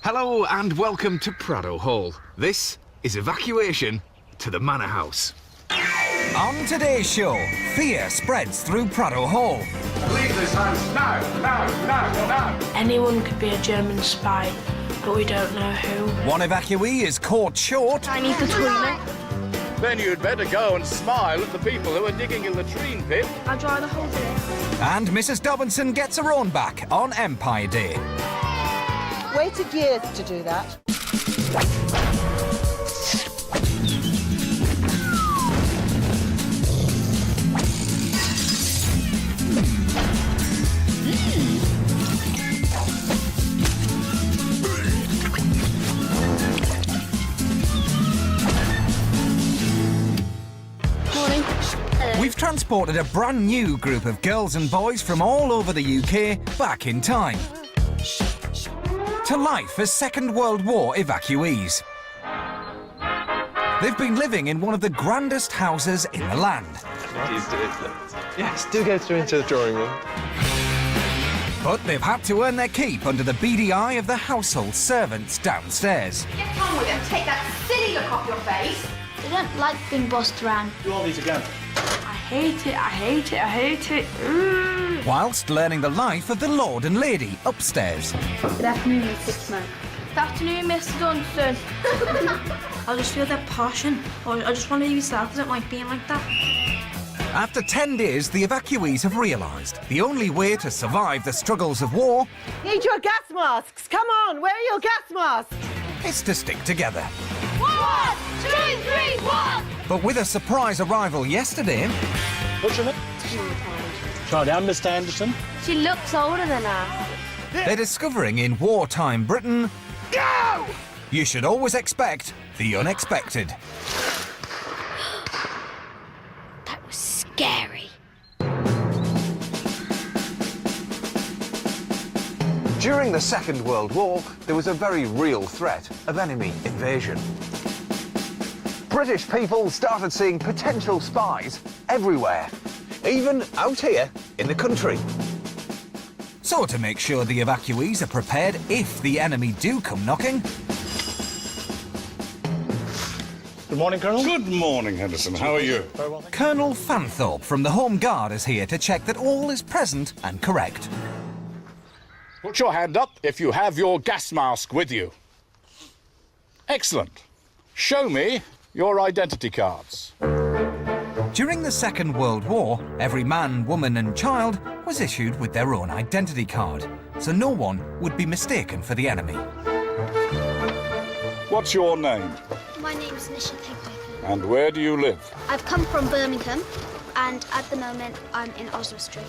Hello and welcome to Pradoe Hall. This is Evacuation to the Manor House. On today's show, fear spreads through Pradoe Hall. Leave this house now! Anyone could be a German spy, but we don't know who. One evacuee is caught short. I need the toilet. Then you'd better go and smile at the people who are digging a latrine pit. I'll dry the whole day. And Mrs. Dobinson gets her own back on Empire Day. Waited years to do that. We've transported a brand new group of girls and boys from all over the UK back in time to life as Second World War evacuees. They've been living in one of the grandest houses in the land. Yes, do go through into the drawing room. But they've had to earn their keep under the beady eye of the household servants downstairs. Get on with it and take that silly look off your face. I don't like being bossed around. You want me to go? I hate it. Whilst learning the life of the Lord and Lady upstairs. Good afternoon, Mr. Man. Good afternoon, Mr. Dunstan. I just feel that passion. I just want to be yourself. I don't like being like that. After 10 days, the evacuees have realised the only way to survive the struggles of war Need your gas masks. Come on, where are your gas masks? is to stick together. 1, 2, 3, 1! But with a surprise arrival yesterday, What's your name? Try down, Mr. Anderson. She looks older than us. they're discovering in wartime Britain, Go! you should always expect the unexpected. That was scary. During the Second World War, there was a very real threat of enemy invasion. British people started seeing potential spies everywhere, even out here in the country. So to make sure the evacuees are prepared if the enemy do come knocking, Good morning, Colonel. Good morning, Henderson. How are you? Very well, thank you. Colonel Fanthorpe from the Home Guard is here to check that all is present and correct. Put your hand up if you have your gas mask with you. Excellent. Show me your identity cards. During the Second World War, every man, woman and child was issued with their own identity card, so no one would be mistaken for the enemy. What's your name? My name's Nisha Pigwaker. And where do you live? I've come from Birmingham, and at the moment I'm in Oswald Street.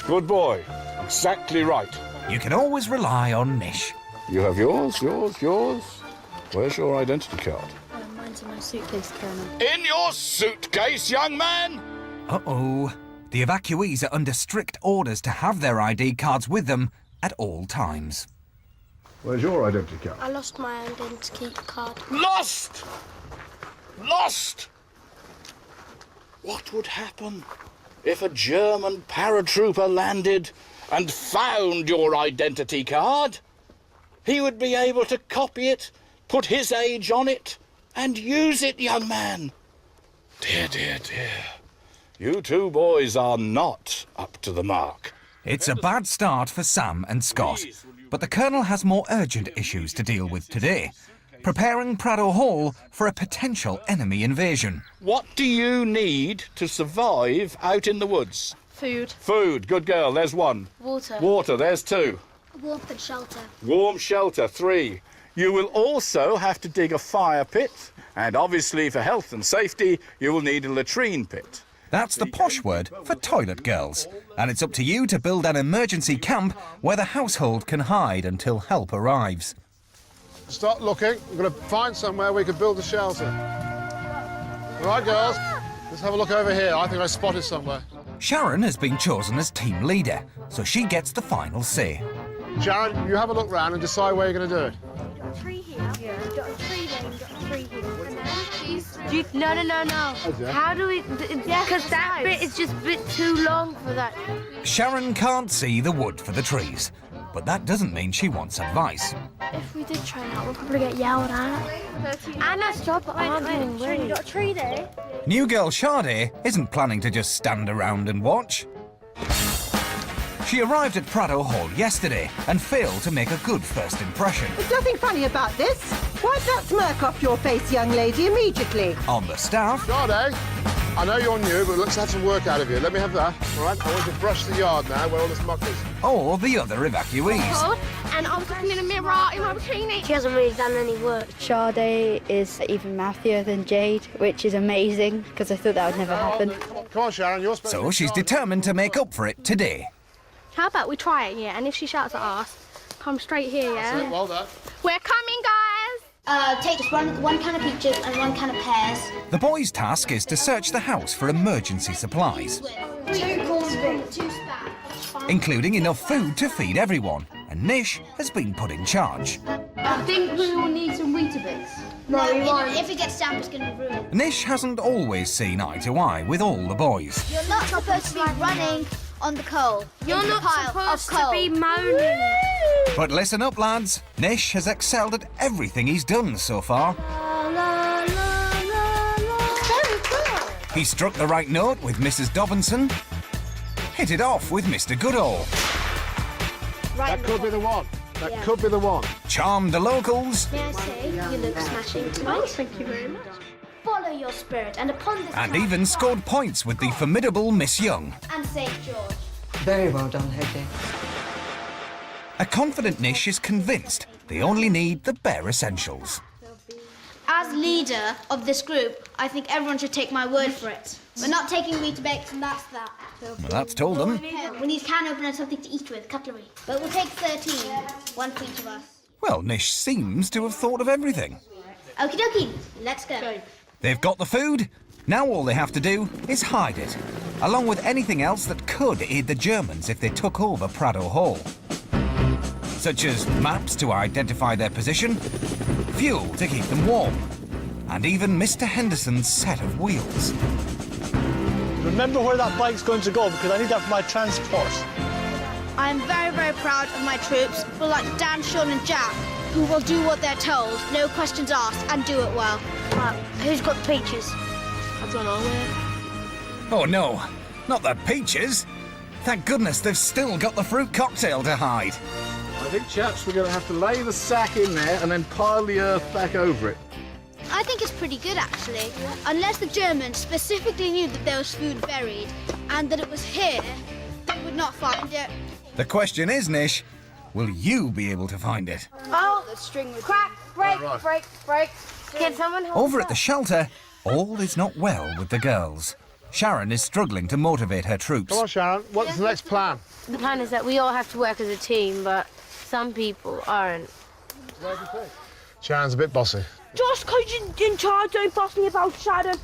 Good boy. Exactly right. You can always rely on Nish. You have yours. Where's your identity card? Mine's in my suitcase, Colonel. In your suitcase, young man! Uh-oh. The evacuees are under strict orders to have their ID cards with them at all times. Where's your identity card? I lost my identity card. Lost! Lost! What would happen if a German paratrooper landed and found your identity card? He would be able to copy it, put his age on it, and use it, young man. Dear. You two boys are not up to the mark. It's a bad start for Sam and Scott, but the Colonel has more urgent issues to deal with today, preparing Pradoe Hall for a potential enemy invasion. What do you need to survive out in the woods? Food. Food, good girl, there's one. Water. Water, there's two. Warmth and shelter. Warm shelter, 3. You will also have to dig a fire pit, and obviously for health and safety, you will need a latrine pit. That's the posh word for toilet girls, and it's up to you to build an emergency camp where the household can hide until help arrives. Start looking. We're going to find somewhere we could build a shelter. All right, girls, let's have a look over here. I think I spotted somewhere. Sharon has been chosen as team leader, so she gets the final say. Sharon, you have a look round and decide where you're going to do it. You've got a tree here. Yeah. You've got a tree there. You've got a tree here. And then Okay. How do we? Because that bit is just a bit too long for that. Sharon can't see the wood for the trees, but that doesn't mean she wants advice. if we did try that, we'll probably get yelled at. Anna, stop arguing. You got a tree there? New girl Sade isn't planning to just stand around and watch. She arrived at Pradoe Hall yesterday and failed to make a good first impression. There's nothing funny about this. Wipe that smirk off your face, young lady, immediately. On the staff, Sade, I know you're new, but let's have some work out of you. Let me have that, all right? I want you to brush the yard now where all this muck is. or the other evacuees. And I was looking in the mirror in my bikini. She hasn't really done any work. Sade is even mouthier than Jade, which is amazing, because I thought that would never happen. Come on, Sharon, you're supposed So she's determined to make up for it today. How about we try it, yeah? And if she shouts at us, come straight here, yeah? Well done. We're coming, guys! Take just one can of peaches and one can of pears. The boys' task is to search the house for emergency supplies, 2 cornbread, 2 spats. including enough food to feed everyone. And Nish has been put in charge. I think we will need some Weetabix. No, we won't. If it gets damp, it's going to be ruined. Nish hasn't always seen eye to eye with all the boys. You're not supposed to be running on the coal. You're not supposed to be moaning. But listen up, lads. Nish has excelled at everything he's done so far. Very good. He struck the right note with Mrs. Dobinson, hit it off with Mr. Goodall, Right. That could be the one. That could be the one. charmed the locals, May I say, you look smashing tonight. Thank you very much. Follow your spirit, and upon this and task, even scored points with the formidable Miss Young. and St. George. Very well done, Hedgie. A confident Nish is convinced they only need the bare essentials. As leader of this group, I think everyone should take my word for it. We're not taking Weetabix, and that's that. Well, that's told them. We need can opener and something to eat with, cutlery. But we'll take 13, one for each of us. Well, Nish seems to have thought of everything. Okie dokie, let's go. They've got the food. Now all they have to do is hide it, along with anything else that could aid the Germans if they took over Pradoe Hall. Such as maps to identify their position, fuel to keep them warm, and even Mr. Henderson's set of wheels. Remember where that bike's going to go, because I need that for my transport. I'm very, very proud of my troops, people like Dan, Sean and Jack, who will do what they're told, no questions asked, and do it well. Who's got the peaches? I don't know. Oh no, not the peaches! Thank goodness they've still got the fruit cocktail to hide. I think, chaps, we're going to have to lay the sack in there and then pile the earth back over it. I think it's pretty good, actually. Unless the Germans specifically knew that there was food buried and that it was here, they would not find it. The question is, Nish, will you be able to find it? Oh, the string was crack, break, break. Can someone hold Over at the shelter, all is not well with the girls. Sharon is struggling to motivate her troops. Come on, Sharon. What's the next plan? The plan is that we all have to work as a team, but some people aren't. Sharon's a bit bossy. Just because you're in charge, don't boss me about Sharon.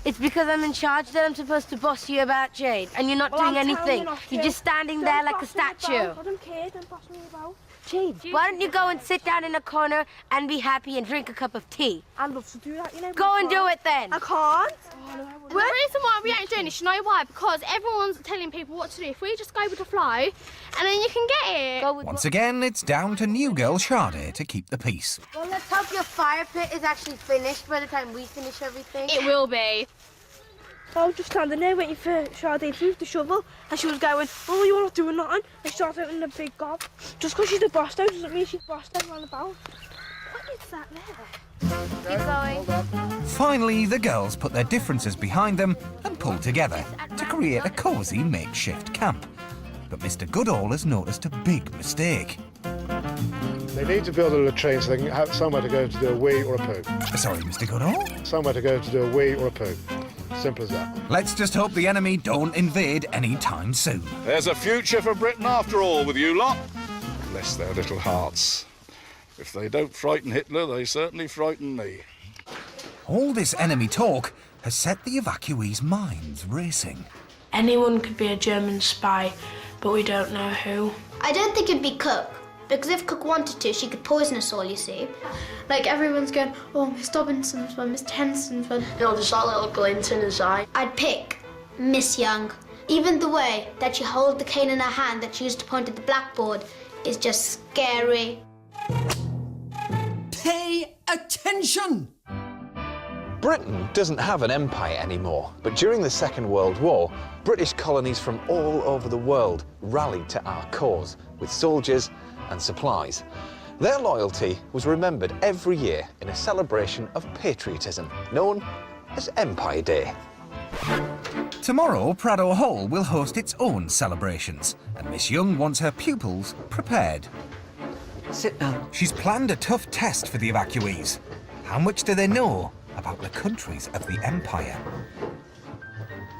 It's because I'm in charge that I'm supposed to boss you about Jade, and you're not doing anything. You're just standing there like a statue. I don't care, don't boss me about. Jade, why don't you go and sit down in a corner and be happy and drink a cup of tea? I'd love to do that, you know. Go and do it then. I can't. The reason why we ain't doing this, you know why? Because everyone's telling people what to do. If we just go with the flow, and then you can get it. Once again, it's down to new girl Sade to keep the peace. Well, let's hope your fire pit is actually finished by the time we finish everything. It will be. I was just standing there waiting for Sade to use the shovel, and she was going, oh, you're not doing nothing. And she started opening a big gob. Just because she's the boss, though, doesn't mean she's bossed everyone about. What is that there? Keep going. Finally, the girls put their differences behind them and pulled together to create a cosy makeshift camp. But Mr. Goodall has noticed a big mistake. They need to build a latrine so they can have somewhere to go to do a wee or a poo. Sorry, Mr. Goodall? Somewhere to go to do a wee or a poo. Simple as that. Let's just hope the enemy don't invade any time soon. There's a future for Britain after all with you lot. Bless their little hearts. If they don't frighten Hitler, they certainly frighten me. All this enemy talk has set the evacuees' minds racing. Anyone could be a German spy, but we don't know who. I don't think it'd be Cook, because if Cook wanted to, she could poison us all, you see. Like, everyone's going, oh, Miss Dobinson's one, Miss Tenson's one. You know, there's that little glint in his eye. I'd pick Miss Young. Even the way that she holds the cane in her hand that she used to point at the blackboard is just scary. Pay attention! Britain doesn't have an empire anymore, but during the Second World War, British colonies from all over the world rallied to our cause with soldiers and supplies. Their loyalty was remembered every year in a celebration of patriotism known as Empire Day. Tomorrow, Pradoe Hall will host its own celebrations, and Miss Young wants her pupils prepared. Sit down. She's planned a tough test for the evacuees. How much do they know about the countries of the Empire?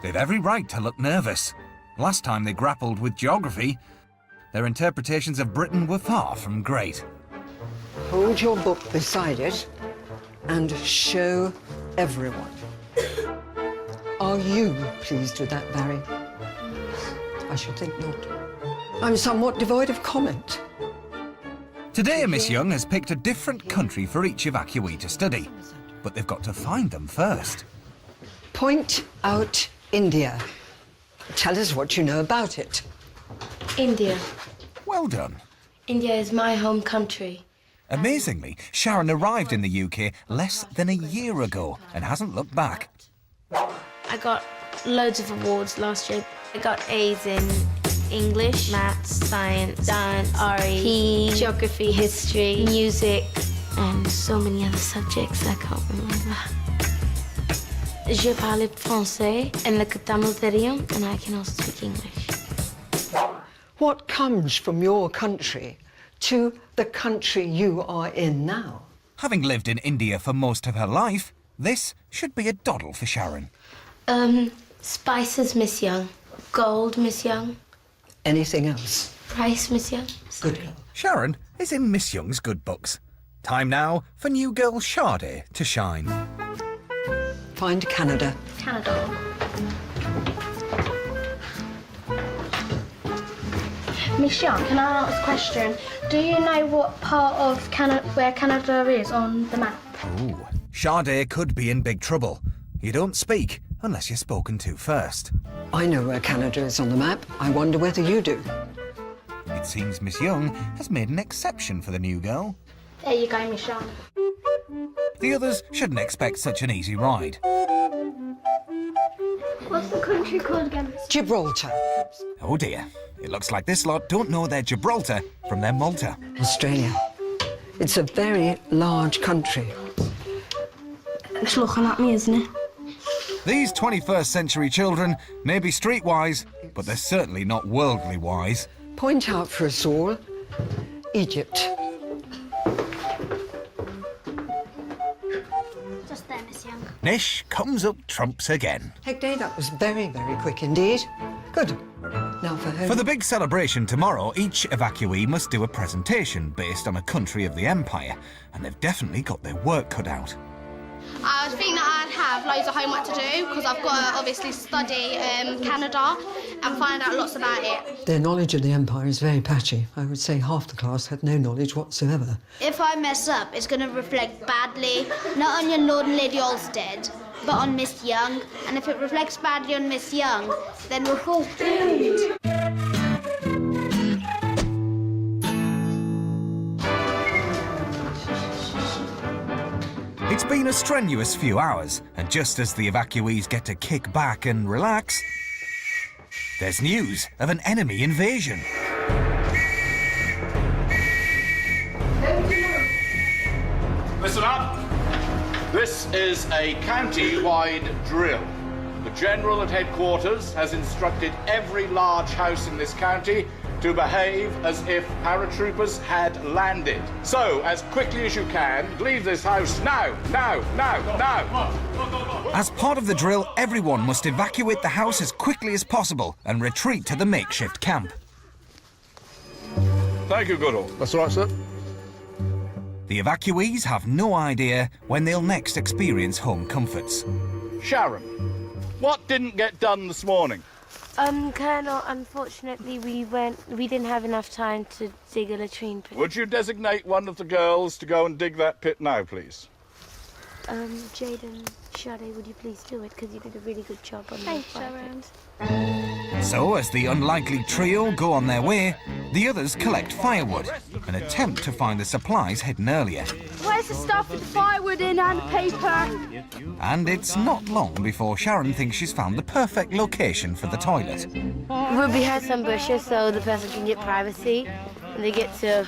They've every right to look nervous. Last time they grappled with geography, their interpretations of Britain were far from great. Hold your book beside it and show everyone. Are you pleased with that, Barry? I should think not. I'm somewhat devoid of comment. Today, Miss Young has picked a different country for each evacuee to study, but they've got to find them first. Point out India. Tell us what you know about it. India. Well done. India is my home country. Amazingly, Sharon arrived in the UK less than a year ago and hasn't looked back. I got loads of awards last year. I got A's in English, maths, science, dance, RE, geography, history, music, and so many other subjects I can't remember. Je parle français and the Tamil தெரியும், and I can also speak English. What comes from your country to the country you are in now? Having lived in India for most of her life, this should be a doddle for Sharon. Spices, Miss Young. Gold, Miss Young. Anything else? Price, Miss Young. Good girl. Sharon is in Miss Young's good books. Time now for new girl Pradoe to shine. Find Canada. Canada. Miss Young, can I ask a question? Do you know what part of Canada, where Canada is on the map? Ooh, Pradoe could be in big trouble. You don't speak unless you're spoken to first. I know where Canada is on the map. I wonder whether you do. It seems Miss Young has made an exception for the new girl. There you go, Miss Young. The others shouldn't expect such an easy ride. What's the country called again? Gibraltar. Oh dear, it looks like this lot don't know their Gibraltar from their Malta. Australia. It's a very large country. It's looking at me, isn't it? These 21st century children may be streetwise, but they're certainly not worldly wise. Point out for us all, Egypt. Just there, Miss Young. Nish comes up trumps again. Hector, that was very, very quick indeed. Good. Now for home. For the big celebration tomorrow, each evacuee must do a presentation based on a country of the Empire, and they've definitely got their work cut out. I was thinking that I'd have loads of homework to do because I've got to obviously study Canada and find out lots about it. Their knowledge of the Empire is very patchy. I would say half the class had no knowledge whatsoever. If I mess up, it's going to reflect badly, not on your Lord and Lady Olsted, but on Miss Young. And if it reflects badly on Miss Young, then we're all doomed. It's been a strenuous few hours, and just as the evacuees get to kick back and relax, there's news of an enemy invasion. Listen up. This is a county-wide drill. The General at headquarters has instructed every large house in this county to behave as if paratroopers had landed. So, as quickly as you can, leave this house now, now, now, now. As part of the drill, everyone must evacuate the house as quickly as possible and retreat to the makeshift camp. Thank you, Goodall. That's all right, sir. The evacuees have no idea when they'll next experience home comforts. Sharon, what didn't get done this morning? Colonel, unfortunately we didn't have enough time to dig a latrine pit. Would you designate one of the girls to go and dig that pit now, please? Jaden. Sade, would you please do it? Because you did a really good job on Thanks, the Sharon. So, as the unlikely trio go on their way, the others collect firewood and attempt to find the supplies hidden earlier. Where's the stuff with the firewood in and paper? And it's not long before Sharon thinks she's found the perfect location for the toilet. We're behind some bushes so the person can get privacy and they get to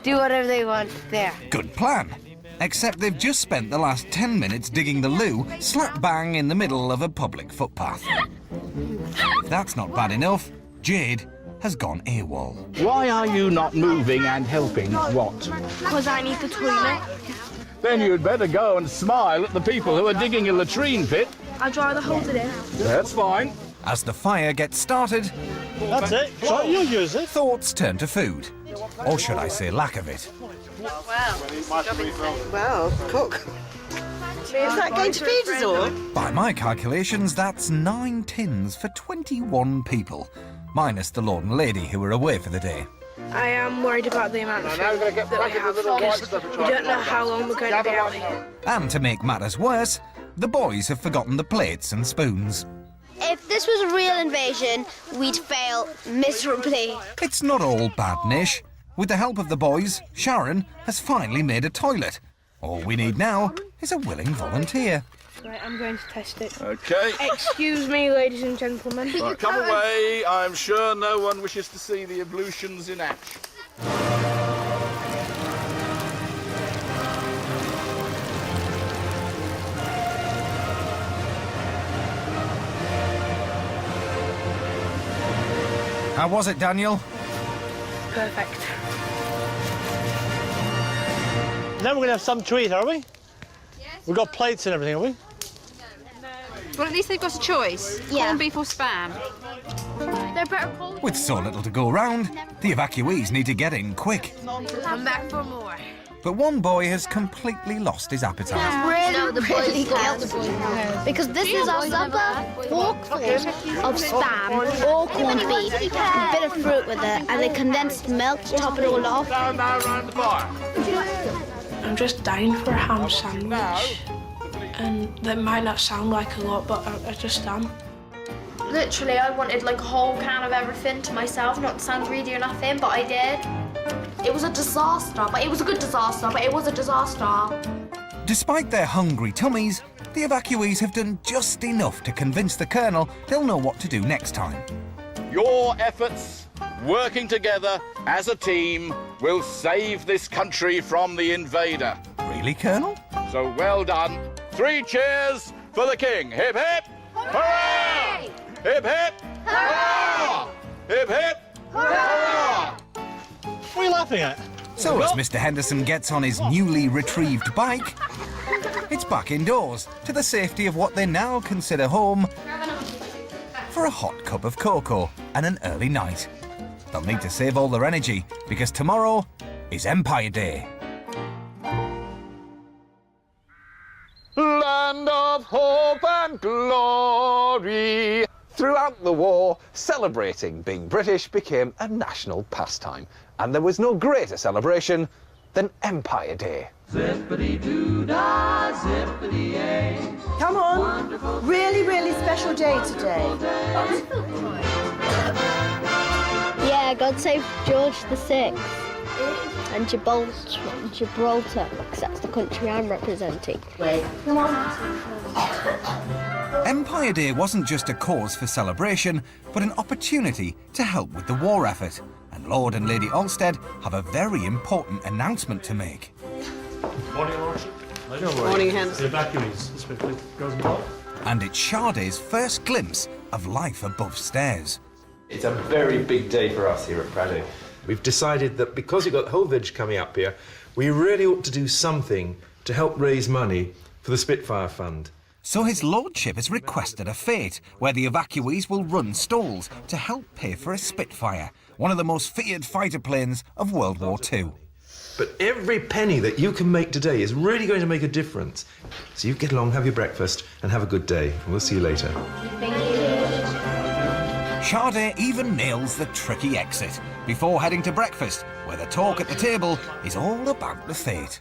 do whatever they want there. Good plan. Except they've just spent the last 10 minutes digging the loo slap bang in the middle of a public footpath. If that's not bad enough, Jade has gone AWOL. Why are you not moving and helping what? Because I need the toilet. Then you'd better go and smile at the people who are digging a latrine pit. I'd rather hold it in. That's fine. As the fire gets started, That's it. So you'll use it. thoughts turn to food. Or should I say lack of it. Well, cook. Is that going to feed us all? By my calculations, that's 9 tins for 21 people, minus the lord and lady who were away for the day. I am worried about the amount of food that we have because we don't know how long we're going to be out here. And to make matters worse, the boys have forgotten the plates and spoons. If this was a real invasion, we'd fail miserably. It's not all bad, Nish. With the help of the boys, Sharon has finally made a toilet. All we need now is a willing volunteer. Right, I'm going to test it. OK. Excuse me, ladies and gentlemen. Right, come away. I'm sure no one wishes to see the ablutions in action. How was it, Daniel? Perfect. Then we're going to have something to eat, are we? Yes. We've got plates and everything, have we? Well, at least they've got a choice. Yeah. Corned beef or spam. They're better cold. With so little to go round, the evacuees need to get in quick. Come back for more. But one boy has completely lost his appetite. No, the boys can't. Because this is our supper, forkful of spam or corned beef, a bit of fruit with it, and then condensed milk to top it all off. Down now round the fire. I'm just dying for a ham sandwich. And that might not sound like a lot, but I just am. Literally, I wanted like a whole can of everything to myself, not to sound greedy or nothing, but I did. It was a disaster, but it was a good disaster, but it was a disaster. Despite their hungry tummies, the evacuees have done just enough to convince the Colonel they'll know what to do next time. Your efforts, working together as a team, will save this country from the invader. Really, Colonel? So well done. 3 cheers for the King. Hip hip! Hurrah! Hip hip! Hurrah! Hip hip! Hurrah! What are you laughing at? So as Mr. Henderson gets on his newly retrieved bike, it's back indoors to the safety of what they now consider home for a hot cup of cocoa and an early night. They'll need to save all their energy because tomorrow is Empire Day. Land of hope and glory. Throughout the war, celebrating being British became a national pastime, and there was no greater celebration than Empire Day. Zippity-doo-dah, zippity-yay. Come on. Really, really special day today. Yeah, God save George VI and Gibraltar, because that's the country I'm representing. Empire Day wasn't just a cause for celebration, but an opportunity to help with the war effort. And Lord and Lady Olmsted have a very important announcement to make. Morning, Lordship. Morning, Hans. The evacuees. This way, please. Girls and boys. And it's Sade's first glimpse of life above stairs. It's a very big day for us here at Pradoe. We've decided that because we've got the whole village coming up here, we really ought to do something to help raise money for the Spitfire Fund. So his lordship has requested a fete where the evacuees will run stalls to help pay for a Spitfire, one of the most feared fighter planes of World War II. But every penny that you can make today is really going to make a difference. So you get along, have your breakfast, and have a good day. And we'll see you later. Sade even nails the tricky exit before heading to breakfast, where the talk at the table is all about the fete.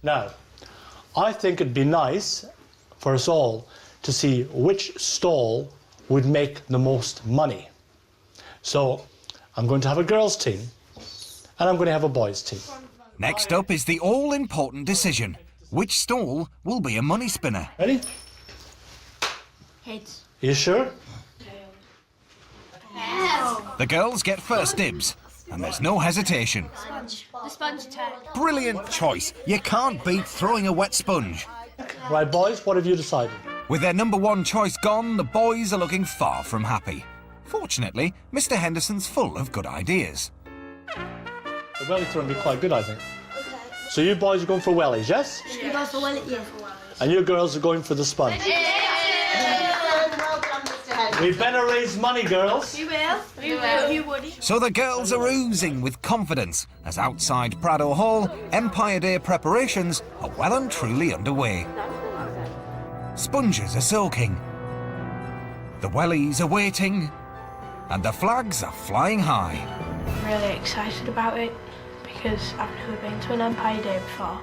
Now, I think it'd be nice for us all to see which stall would make the most money. So I'm going to have a girls' team and I'm going to have a boys' team. Next up is the all-important decision. Which stall will be a money spinner? Ready? Heads. Are you sure? The girls get first dibs, and there's no hesitation. The sponge attack. Brilliant choice. You can't beat throwing a wet sponge. Right, boys, what have you decided? With their number one choice gone, the boys are looking far from happy. Fortunately, Mr. Henderson's full of good ideas. The welly throwing would be quite good, I think. So you boys are going for wellies, yes? You guys for wellies? Yeah. And you girls are going for the sponge. We better raise money, girls. You will. You will. You would. So the girls are oozing with confidence as outside Pradoe Hall, Empire Day preparations are well and truly underway. Sponges are soaking, the wellies are waiting, and the flags are flying high. I'm really excited about it because I've never been to an Empire Day before.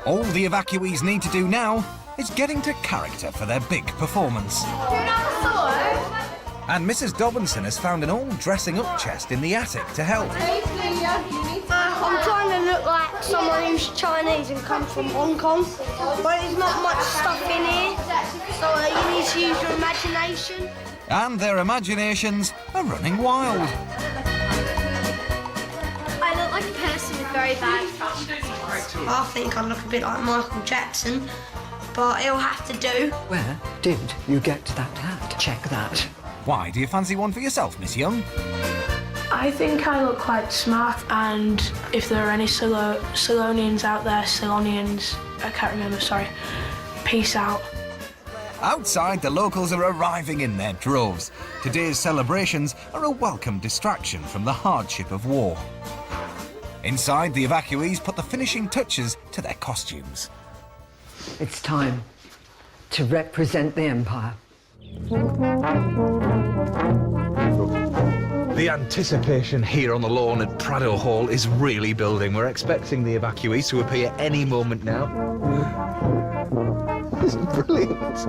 All the evacuees need to do now is get into character for their big performance. And Mrs. Dobinson has found an old dressing-up chest in the attic to help. I'm trying to look like someone who's Chinese and comes from Hong Kong, but there's not much stuff in here, so you need to use your imagination. And their imaginations are running wild. I look like a person with very bad fashion. I think I look a bit like Michael Jackson, but it'll have to do. Where did you get that hat? Check that. Why, do you fancy one for yourself, Miss Young? I think I look quite smart, and if there are any Ceylonians out there, Ceylonians, I can't remember, sorry, peace out. Outside, the locals are arriving in their droves. Today's celebrations are a welcome distraction from the hardship of war. Inside, the evacuees put the finishing touches to their costumes. It's time to represent the Empire. The anticipation here on the lawn at Pradoe Hall is really building. We're expecting the evacuees to appear any moment now. It's brilliant.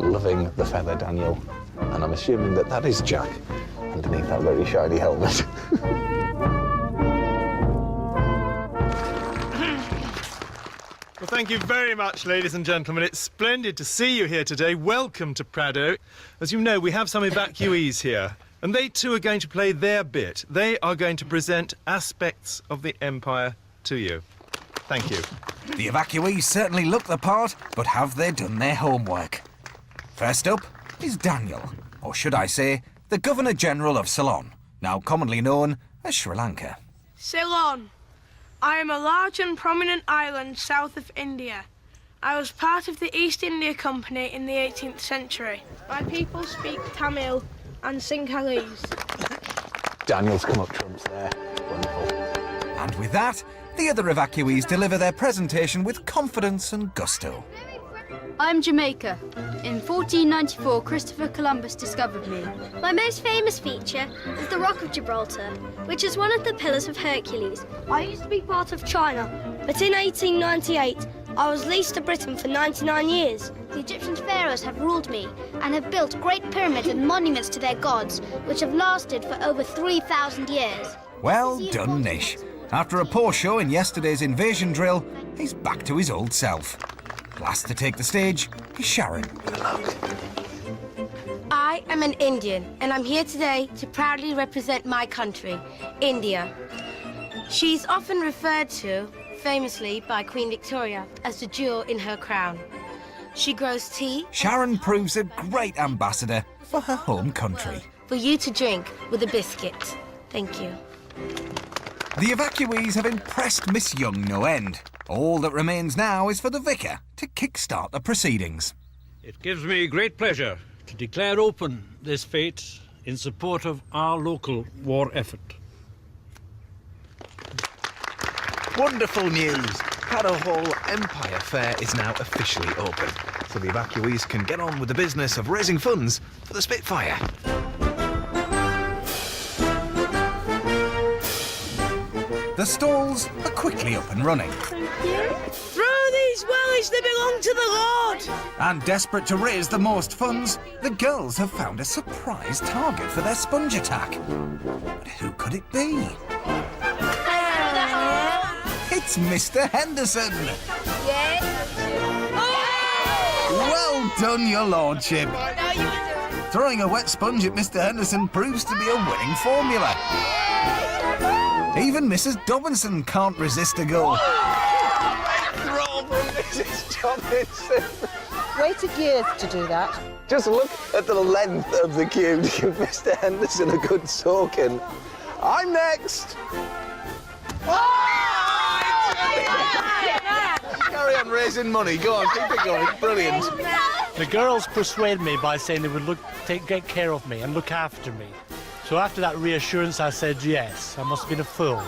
Loving the feather, Daniel. And I'm assuming that that is Jack underneath that very shiny helmet. Well, thank you very much, ladies and gentlemen. It's splendid to see you here today. Welcome to Pradoe. As you know, we have some evacuees here, and they too are going to play their bit. They are going to present aspects of the Empire to you. Thank you. The evacuees certainly look the part, but have they done their homework? First up is Daniel, or should I say, the Governor-General of Ceylon, now commonly known as Sri Lanka. Ceylon. I am a large and prominent island south of India. I was part of the East India Company in the 18th century. My people speak Tamil and Sinhalese. Daniel's come up trumps there. Wonderful. And with that, the other evacuees deliver their presentation with confidence and gusto. I'm Jamaica. In 1494, Christopher Columbus discovered me. My most famous feature is the Rock of Gibraltar, which is one of the Pillars of Hercules. I used to be part of China, but in 1898, I was leased to Britain for 99 years. The Egyptian pharaohs have ruled me and have built great pyramids and monuments to their gods, which have lasted for over 3,000 years. Well done, Nish. After a poor show in yesterday's invasion drill, he's back to his old self. Last to take the stage is Sharon. I am an Indian, and I'm here today to proudly represent my country, India. She's often referred to, famously by Queen Victoria, as the jewel in her crown. She grows tea. Sharon proves a great ambassador for her home country. For you to drink with a biscuit. Thank you. The evacuees have impressed Miss Young no end. All that remains now is for the vicar to kick-start the proceedings. It gives me great pleasure to declare open this fete in support of our local war effort. Wonderful news! Pradoe Hall Empire Fair is now officially open, so the evacuees can get on with the business of raising funds for the Spitfire. The stalls are quickly up and running. Throw these wellies, they belong to the Lord. And desperate to raise the most funds, the girls have found a surprise target for their sponge attack. But who could it be? It's Mr. Henderson. Yes. Well done, your lordship. Throwing a wet sponge at Mr. Henderson proves to be a winning formula. Even Mrs. Dobinson can't resist a goal. Throw from Mrs. Dobinson. Waited years to do that. Just look at the length of the queue to give Mr. Henderson a good soaking. I'm next. Carry on raising money. Go on, keep it going. It's brilliant. The girls persuaded me by saying they would take care of me and look after me. So after that reassurance, I said yes. I must have been a fool.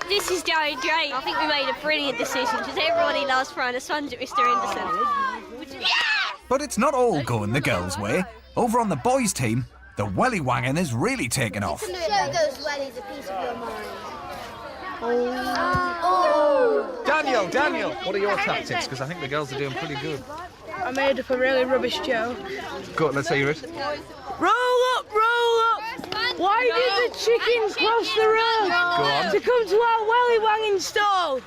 This is going great. I think we made a brilliant decision because everybody loves throwing a sponge at Mr. Henderson. But it's not all going the girls' way. Over on the boys' team, the welly wanging is really taking off. Show those wellies a piece of your mind. Daniel, what are your tactics? Because I think the girls are doing pretty good. I made up a really rubbish joke. Go on, let's hear it. Roll up, roll up. Why did the chickens cross the road? Go on. To come to our welly wanging stall.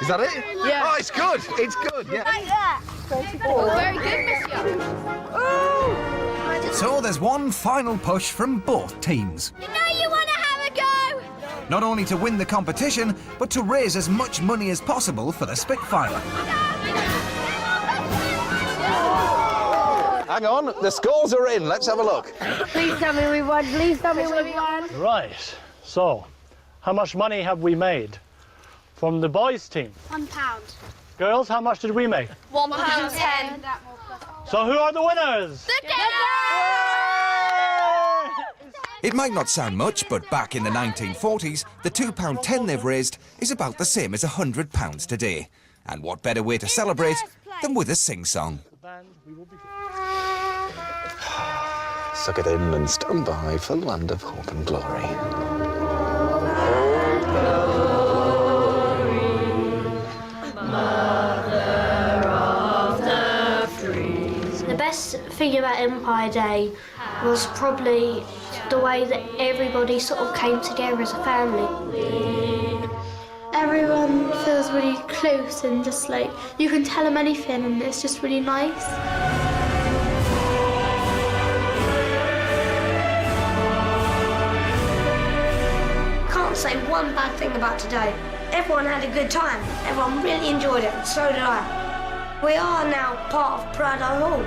Is that it? Yeah. Oh, it's good. It's good, yeah. Very good, monsieur. So there's one final push from both teams. You know you want to have a go. Not only to win the competition, but to raise as much money as possible for the Spitfire. Hang on, the scores are in. Let's have a look. Please tell me we won. Please tell me we won. Right. So, how much money have we made from the boys' team? £1. Girls, how much did we make? £1.10. So who are the winners? It might not sound much, but back in the 1940s, the £2.10 they've raised is about the same as £100 today. And what better way to celebrate than with a sing-song? Suck it in and stand by for the land of hope and glory. The best thing about Empire Day was probably the way that everybody sort of came together as a family. Everyone feels really close and just like you can tell them anything and it's just really nice. Can't say one bad thing about today. Everyone had a good time. Everyone really enjoyed it, and so did I. We are now part of Pradoe Hall.